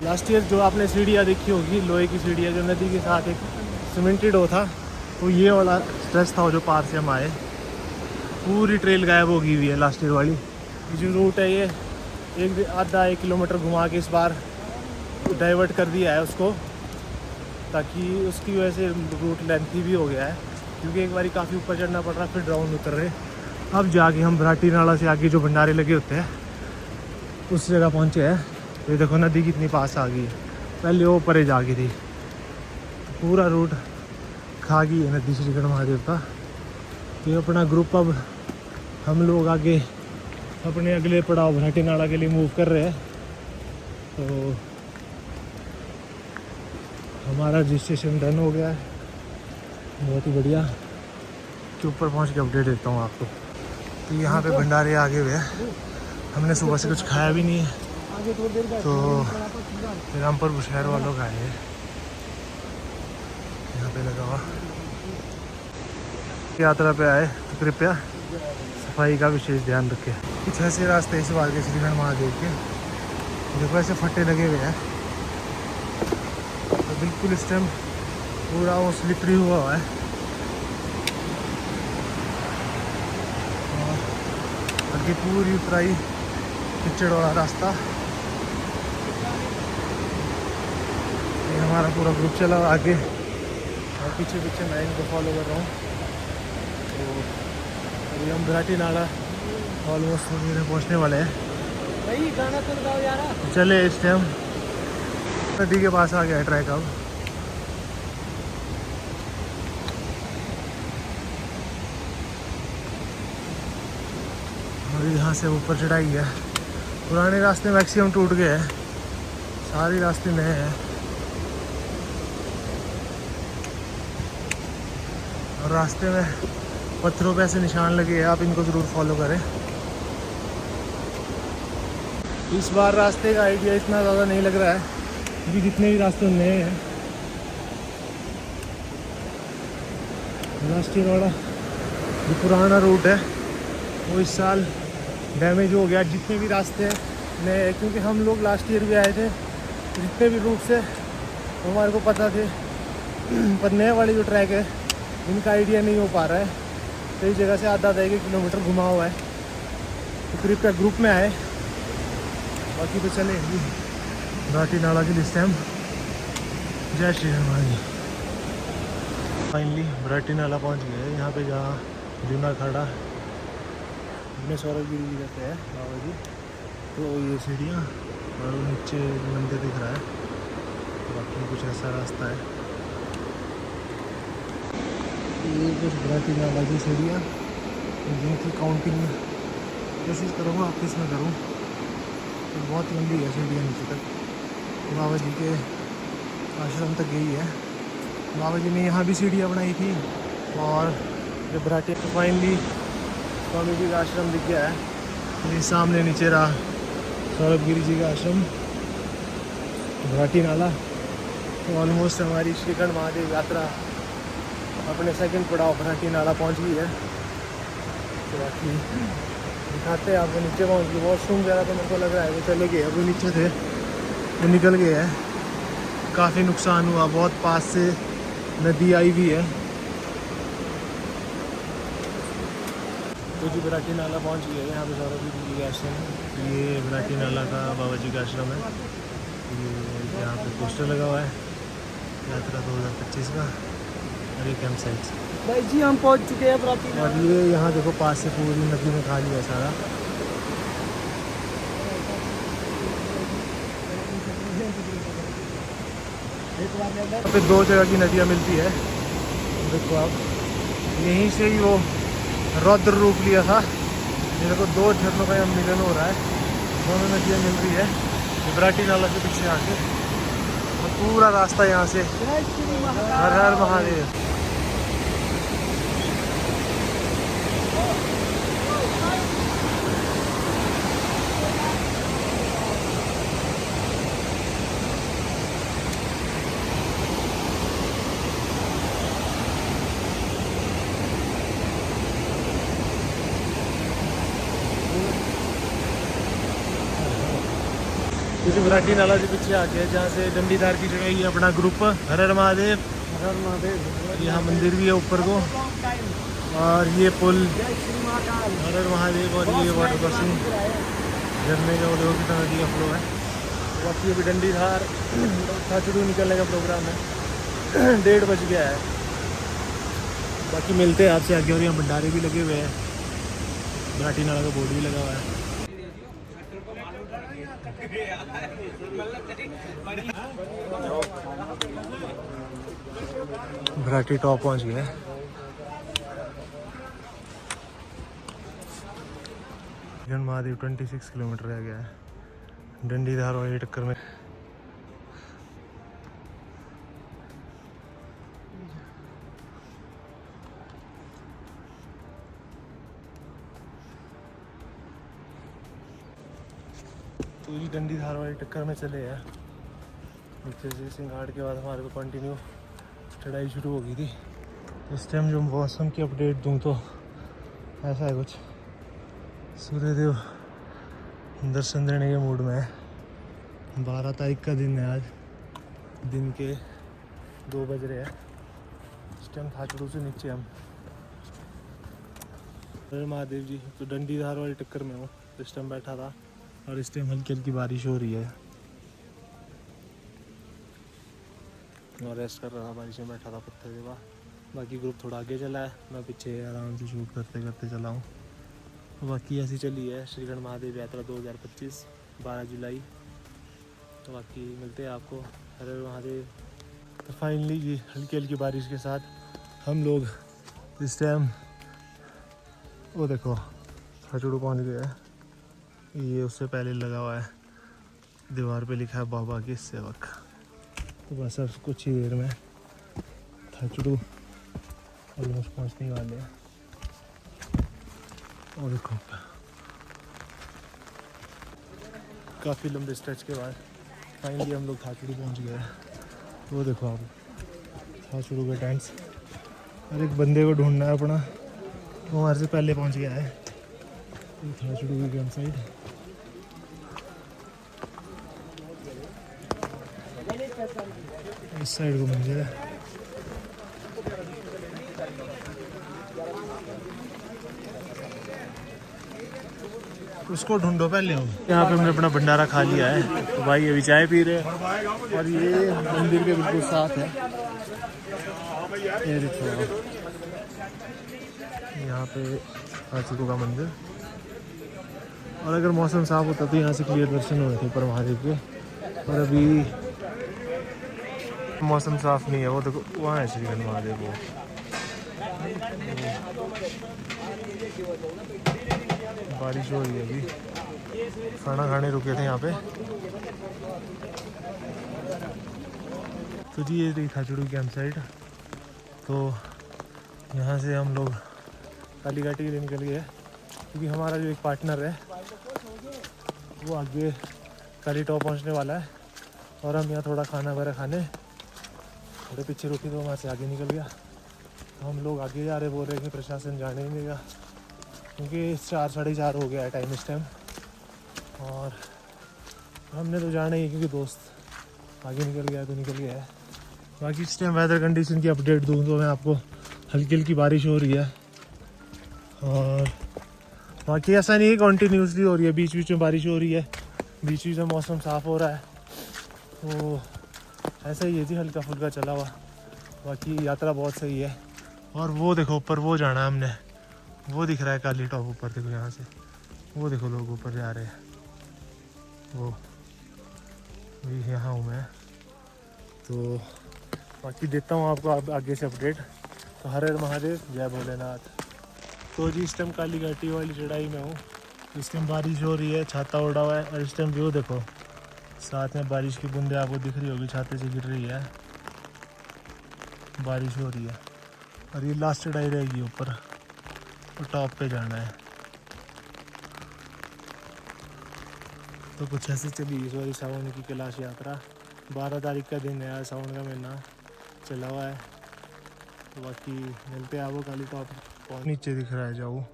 लास्ट ईयर जो आपने सीढ़ियाँ देखी होगी, लोहे की सीढ़ियाँ जो नदी के साथ एक सीमेंटेड हो था, तो ये वाला स्ट्रेच था जो पार से हम आए। पूरी ट्रेल गायब होगी हुई है लास्ट ईयर वाली। ये जो रूट है ये एक किलोमीटर घुमा के इस बार डाइवर्ट कर दिया है उसको, ताकि उसकी वजह से रूट लेंथी भी हो गया है, क्योंकि एक बारी काफ़ी ऊपर चढ़ना पड़ रहा, फिर डाउन उतर रहे। अब जाके हम भराटी नाला से आगे जो भंडारे लगे होते हैं उस जगह पहुँचे हैं। तो ये देखो नदी कितनी पास आ गई है, पहले वो परे जा गई थी। पूरा रूट खा गई है नदी श्रीखंड महादेव का। तो अपना ग्रुप अब हम लोग आगे अपने अगले पड़ाव भराटी नाला के लिए मूव कर रहे हैं। तो हमारा रजिस्ट्रेशन डन हो गया है, बहुत ही बढ़िया। के ऊपर पहुंच के अपडेट देता हूँ आपको। तो यहाँ पे भंडारे आगे हुए हैं, हमने सुबह से कुछ खाया भी नहीं है, तो रामपुर बुशहर वालों का है यहाँ पे लगा हुआ। यात्रा पे आए तो कृपया सफाई का विशेष ध्यान रखें। कुछ ऐसे रास्ते इस बार के श्रीखंड महादेव के देखो ऐसे फट्टे लगे हुए हैं, तो बिल्कुल इस टाइम पूरा वो स्लिपरी हुआ है। और आगे पूरी उतराई कीचड़ वाला रास्ता। ये हमारा पूरा ग्रुप चला आगे, और पीछे पीछे मैं इनको फॉलो कर रहा हूँ। तो अभी हम भराटी नाला ऑलमोस्ट वगैरह पहुँचने वाले हैं। भाई गाना तो लगाओ यार। चले इस टाइम नदी के पास आ गया है ट्रैक अब। और यहाँ से ऊपर चढ़ाई है। पुराने रास्ते मैक्सिमम टूट गए हैं, सारे रास्ते नए हैं। और रास्ते में पत्थरों पे ऐसे निशान लगे हैं, आप इनको ज़रूर फॉलो करें। इस बार रास्ते का आइडिया इतना ज़्यादा नहीं लग रहा है, क्योंकि जितने भी रास्ते नए हैं। लास्ट ईयर वाला जो पुराना रूट है वो इस साल डैमेज हो गया। जितने भी रास्ते नए, क्योंकि हम लोग लास्ट ईयर भी आए थे, जितने भी रूट से हमारे को पता थे, पर नए वाले जो ट्रैक है इनका आइडिया नहीं हो पा रहा है। तो इस जगह से आधा 1 किलोमीटर घुमा हुआ है, तो कृपया ग्रुप में आए। बाकी तो चले भराटी नाला के इस टाइम। जय श्री हनुमान। फाइनली भराटी नाला पहुंच गए। यहाँ पे जहाँ जूना खड़ा में सौरभगिरी जी रहते हैं बाबा जी, तो ये सीढ़ियाँ और नीचे मंदिर दिख रहा है। बाकी कुछ ऐसा रास्ता है, ये कुछ भराटी नाला की सीढ़ियाँ जिनकी काउंटिंग कोशिश करूँगा आप इसमें करूँ, तो बहुत लंबी है सीढ़ियाँ नीचे तक। बाबा जी के आश्रम तक गई है। बाबा जी ने यहाँ भी सीढ़ियाँ बनाई थी। और जब भराटी तो फाइनली स्वामी जी का आश्रम दिख गया है। ये सामने नीचे रहा सौरभगिरी जी का आश्रम, भराटी नाला। तो ऑलमोस्ट हमारी श्रीखंड महादेव यात्रा अपने सेकंड पड़ाव भराटी नाला पहुँच गई है। तो बाकी दिखाते हैं आपको नीचे पहुँच गए। वॉशरूम वगैरह तो मेरे को लग रहा है वो चले गए, अभी नीचे थे वो निकल गए हैं। काफ़ी नुकसान हुआ, बहुत पास से नदी आई हुई है। तो जी भराटी नाला पहुंच गया है। यहाँ पे सौरभ जी का आश्रम, ये भराटी नाला का बाबा जी का आश्रम है। ये यहाँ पे पोस्टर लगा हुआ है यात्रा 2025 का, और ये कैंप साइट। भाई जी हम पहुंच चुके हैं भराटी। और ये यहाँ देखो पास से पूरी नदी में खा लिया सारा। यहाँ पे 2 जगह की नदियाँ मिलती है, देखो आप। यहीं से ही वो रौद्र रूप लिया था। मेरे को 2 झरनों का यहाँ मिलन हो रहा है, दोनों नदियाँ मिल रही है भराटी नाला के पीछे आके। और पूरा रास्ता यहाँ से हर हर महादेव। क्योंकि भराटी नाला से पीछे आ गया जहाँ से डंडीधार की चढ़ाई है अपना ग्रुप। हर हर महादेव। हर महादेव। यहाँ मंदिर भी है ऊपर को, और ये पुल हर हर महादेव, और ये वाटर क्रॉसिंग झरने का, वो देखो कितना नदी का फ्लो है। बाकी अभी डंडीधार थाचड़ू निकलने का प्रोग्राम है, 1:30 बज गया है। बाकी मिलते हैं आपसे आगे। और यहाँ भंडारे भी लगे हुए हैं, भराटी नाला का बोर्ड भी लगा हुआ है। भराटी टॉप पहुंच गए। जन महादेव 26 किलोमीटर रह गया है डंडीधार वाली टक्कर में। तो ये डंडीधार वाली टक्कर में चले हैं। नीचे से सिंगाड़ के बाद हमारे को कंटिन्यू चढ़ाई शुरू हो गई थी। इस टाइम जो मौसम की अपडेट दूं तो ऐसा है कुछ, सूर्यदेव दर्शन देने के मूड में है। 12 तारीख का दिन है आज, दिन के 2 बज रहे हैं। इस टाइम थाचड़ू से नीचे हम। अरे महादेव जी, तो डंडीधार वाली टक्कर में हूँ। इस टाइम बैठा था और इस टाइम हल्की हल्की बारिश हो रही है और रेस्ट कर रहा था, बारिश में बैठा था पत्थर के पास। बाकी ग्रुप थोड़ा आगे चला है, मैं पीछे आराम से शूट करते करते चला हूँ। बाकी ऐसी चली है श्रीखंड महादेव यात्रा 2025 12 जुलाई। तो बाकी मिलते हैं आपको हर हर महादेव। तो फाइनली ये हल्की हल्की बारिश के साथ हम लोग इस टाइम, वो देखो थाचड़ू पहुँच गए हैं। ये उससे पहले लगा हुआ है, दीवार पे लिखा है बाबा के सेवक। तो बस अब कुछ ही देर में थाचड़ू ऑलमोस्ट पहुँचने वाले हैं। और देखो काफ़ी लंबे स्ट्रेच के बाद फाइनली हम लोग थाचड़ू पहुँच गए हैं। वो देखो आप थाचड़ू के टेंट्स, और एक बंदे को ढूंढना है अपना, वो हमारे से पहले पहुँच गया है। तो थाचड़ू की कैंप साइड, इस साइड को मंदिर है। उसको ढूंढो पहले हो। यहाँ पे हमने अपना भंडारा खा लिया है, तो भाई अभी चाय पी रहे हैं। और ये मंदिर के बिल्कुल साथ है, ये देखो यहाँ पे थाचड़ू का मंदिर। और अगर मौसम साफ होता तो यहाँ से क्लियर दर्शन हुए थे ऊपर महादेव के, और अभी मौसम साफ नहीं है। वो देखो वहाँ है श्रीखंड महादेव। वो बारिश हो रही है अभी, खाना खाने रुके थे यहाँ पे। तो जी ये रही थाचड़ू कैंप साइट। तो यहाँ से हम लोग कालीघाटी के लिए निकल गए, क्योंकि हमारा जो एक पार्टनर है वो आगे काली टॉप पहुँचने वाला है, और हम यहाँ थोड़ा खाना वगैरह खाने थोड़े पीछे रुके, तो वहाँ से आगे निकल गया। तो हम लोग आगे जा रहे, बोल रहे कि प्रशासन जाने नहीं देगा, क्योंकि 4 साढ़े 4 हो गया है टाइम इस टाइम। और हमने तो जाना ही, क्योंकि दोस्त आगे निकल गया तो निकल गया है। बाकी इस टाइम वेदर कंडीशन की अपडेट दूँ तो मैं आपको, हल्की हल्की बारिश हो रही है, और बाकी ऐसा नहीं है कॉन्टीन्यूसली हो रही है, बीच बीच में बारिश हो रही है, बीच बीच में मौसम साफ़ हो रहा है। तो ऐसा ही है जी, हल्का फुल्का चला हुआ। बाकी यात्रा बहुत सही है। और वो देखो ऊपर, वो जाना है हमने, वो दिख रहा है काली टॉप ऊपर, देखो यहाँ से, वो देखो लोग ऊपर जा रहे हैं। वो यहाँ हूँ मैं। तो बाकी देता हूँ आपको आगे से अपडेट। तो हर हर महादेव, जय भोलेनाथ। तो जी इस टाइम कालीघाटी वाली चढ़ाई में हूँ। इस टाइम बारिश हो रही है, छाता उड़ा हुआ है, और इस टाइम व्यू देखो, साथ में बारिश की बूंदें आपको दिख रही होगी, छाते से गिर रही है, बारिश हो रही है। और ये लास्ट चढ़ाई रहेगी ऊपर, तो टॉप पे जाना है। तो कुछ ऐसे चली इस बारी सावन की कैलाश यात्रा। 12 तारीख का दिन है, सावन का महीना चला हुआ है। तो बाकी मिलते हैं आपको काली टॉप। नीचे दिख रहा है जाओ,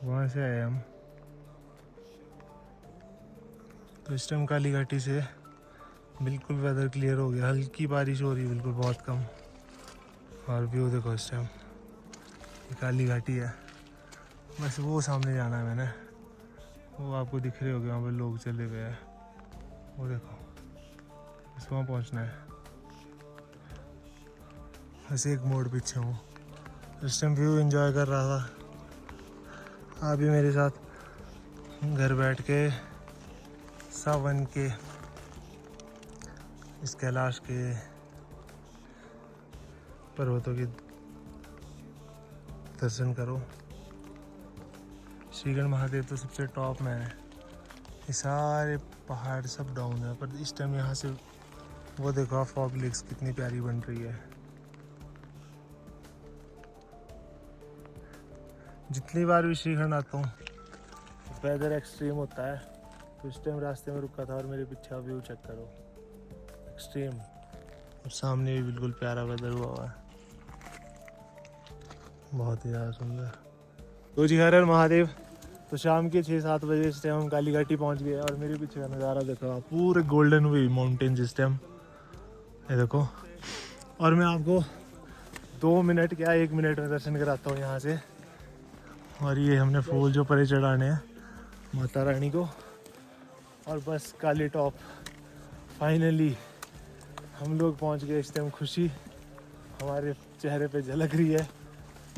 वहाँ से आए हम। तो तो इस टाइम काली घाटी से बिल्कुल वेदर क्लियर हो गया, हल्की बारिश हो रही है, बिल्कुल बहुत कम। और व्यू देखो इस टाइम, ये काली घाटी है। बस वो सामने जाना है मैंने, वो आपको दिख रहे होंगे, वहाँ पे लोग चले गए हैं, वो देखो, बस वहाँ पहुँचना है। बस एक मोड़ पीछे हूँ, इस टाइम व्यू एंजॉय कर रहा था। आप भी मेरे साथ घर बैठ के सावन के, इस कैलाश के पर्वतों के दर्शन करो। श्रीगढ़ महादेव तो सबसे टॉप में है, ये सारे पहाड़ सब डाउन है, पर इस टाइम यहाँ से वो देखो आप, फॉग लेक्स कितनी प्यारी बन रही है। जितनी बार भी श्रीगढ़ आता हूँ वेदर एक्सट्रीम होता है, तो इस टाइम रास्ते में रुका था और मेरे पीछे व्यू चेक करो, एक्सट्रीम। और सामने भी बिल्कुल प्यारा वेदर हुआ है, बहुत ही ज़्यादा सुंदर। तो जी हर हर महादेव। तो शाम के 6-7 बजे इस टाइम हम काली घाटी पहुँच गए और मेरे पीछे का नज़ारा देखो आप, पूरे गोल्डन हुई माउंटेन्स इस टाइम, ये देखो। और मैं आपको 2 मिनट क्या 1 मिनट में दर्शन कराता हूँ यहाँ से। और ये हमने फूल जो परे चढ़ाने हैं माता रानी को, और बस काली टॉप फाइनली हम लोग पहुँच गए। इस टाइम खुशी हमारे चेहरे पे झलक रही है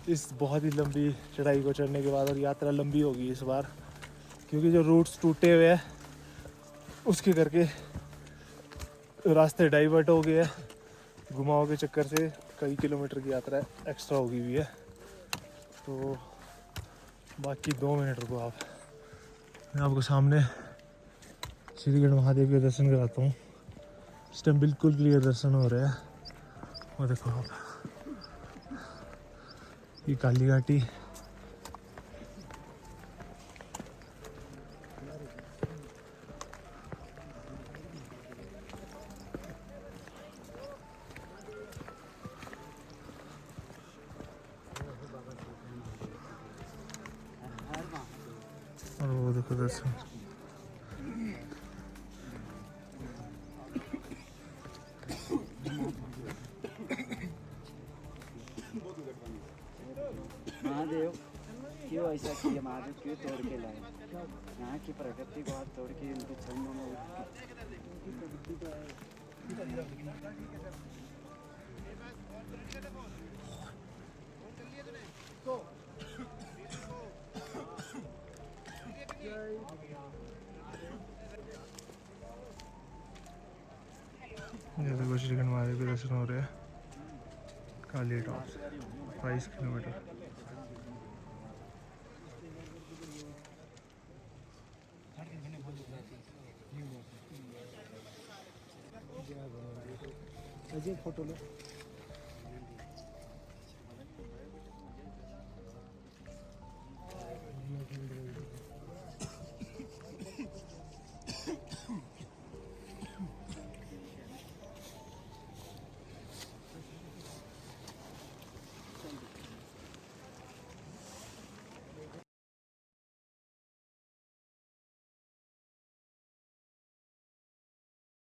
इस बहुत ही लंबी चढ़ाई को चढ़ने के बाद। और यात्रा लंबी होगी इस बार, क्योंकि जो रूट्स टूटे हुए हैं उसके करके रास्ते डाइवर्ट हो गए हैं, घुमाव के चक्कर से कई किलोमीटर की यात्रा एक्स्ट्रा होगी हुई है। तो बाकी 2 मिनट रुको आप, मैं आपको सामने श्रीगढ़ महादेव के दर्शन कराता हूँ। इस टाइम बिल्कुल क्लियर दर्शन हो रहे हैं, और देखो आप, ये काली घाटी। और वो देखो दर्शन, महादेव क्यों ऐसा किया, महादेव क्यों तोड़ के लाए, यहाँ की प्रकृति को हाथ तोड़ के इनके चरणों में ये देखो श्रीगढ़ महादेव के दर्शन हो रहे हैं काली टॉप 22 किलोमीटर। अजय फोटो लो।